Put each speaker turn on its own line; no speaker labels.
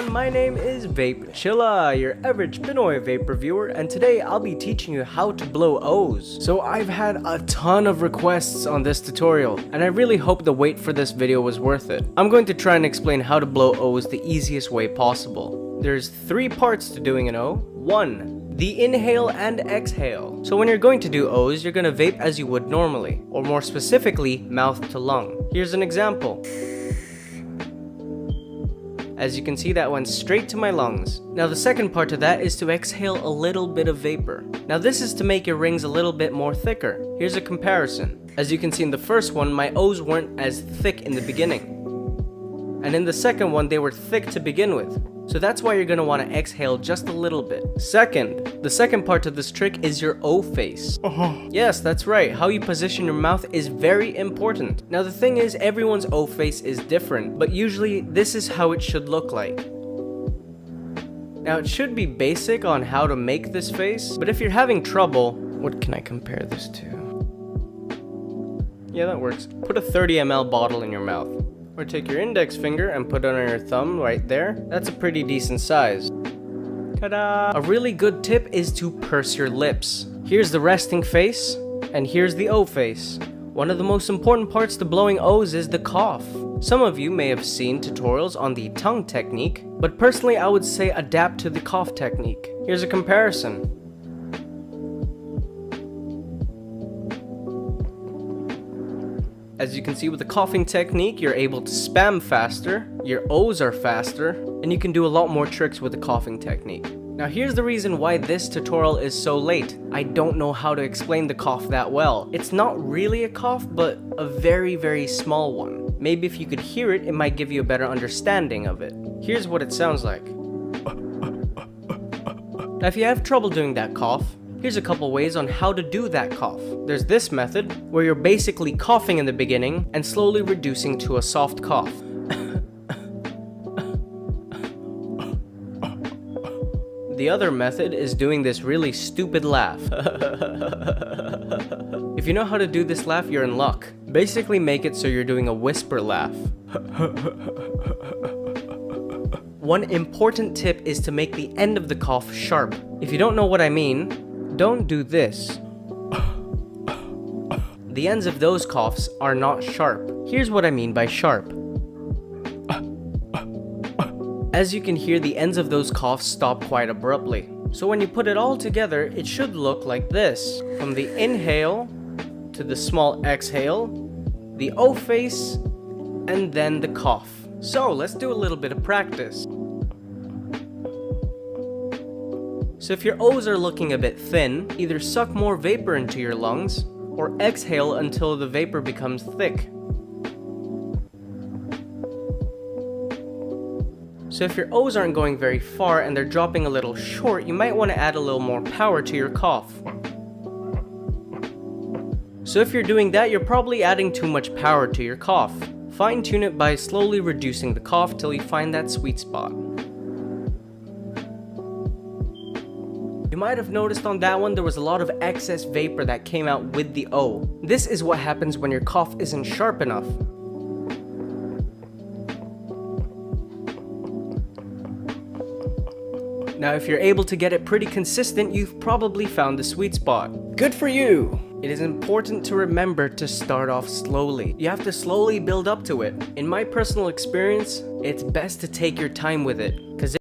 everyone, my name is Vapechilla, your average Pinoy vape reviewer, and today I'll be teaching you how to blow O's. So I've had a ton of requests on this tutorial, and I really hope the wait for this video was worth it. I'm going to try and explain how to blow O's the easiest way possible. There's 3 parts to doing an O. 1. The inhale and exhale. So when you're going to do O's, you're going to vape as you would normally, or more specifically, mouth to lung. Here's an example. As you can see, that went straight to my lungs. Now the second part of that is to exhale a little bit of vapor. Now this is to make your rings a little bit more thicker. Here's a comparison. As you can see in the first one, my O's weren't as thick in the beginning. And in the second one, they were thick to begin with. So that's why you're going to want to exhale just a little bit. Second, the second part of this trick is your O face. Yes, that's right. How you position your mouth is very important. Now the thing is, everyone's O face is different, but usually this is how it should look like. Now it should be basic on how to make this face, but if you're having trouble, what can I compare this to? Yeah, that works. Put a 30 ml bottle in your mouth. Or take your index finger and put it on your thumb right there. That's a pretty decent size. Ta-da! A really good tip is to purse your lips. Here's the resting face, and here's the O face. One of the most important parts to blowing O's is the cough. Some of you may have seen tutorials on the tongue technique, but personally I would say adapt to the cough technique. Here's a comparison. As you can see with the coughing technique, you're able to spam faster, your O's are faster, and you can do a lot more tricks with the coughing technique. Now here's the reason why this tutorial is so late. I don't know how to explain the cough that well. It's not really a cough, but a very, very small one. Maybe if you could hear it, it might give you a better understanding of it. Here's what it sounds like. Now if you have trouble doing that cough, here's a couple ways on how to do that cough. There's this method, where you're basically coughing in the beginning and slowly reducing to a soft cough. The other method is doing this really stupid laugh. If you know how to do this laugh, you're in luck. Basically make it so you're doing a whisper laugh. One important tip is to make the end of the cough sharp. If you don't know what I mean, don't do this. The ends of those coughs are not sharp. Here's what I mean by sharp. As you can hear, the ends of those coughs stop quite abruptly. So when you put it all together, it should look like this. From the inhale to the small exhale, the O face, and then the cough. So let's do a little bit of practice. So if your O's are looking a bit thin, either suck more vapor into your lungs, or exhale until the vapor becomes thick. So if your O's aren't going very far and they're dropping a little short, you might want to add a little more power to your cough. So if you're doing that, you're probably adding too much power to your cough. Fine tune it by slowly reducing the cough till you find that sweet spot. You might have noticed on that one there was a lot of excess vapor that came out with the O. This is what happens when your cough isn't sharp enough. Now if you're able to get it pretty consistent, you've probably found the sweet spot. Good for you! It is important to remember to start off slowly. You have to slowly build up to it. In my personal experience, it's best to take your time with it, because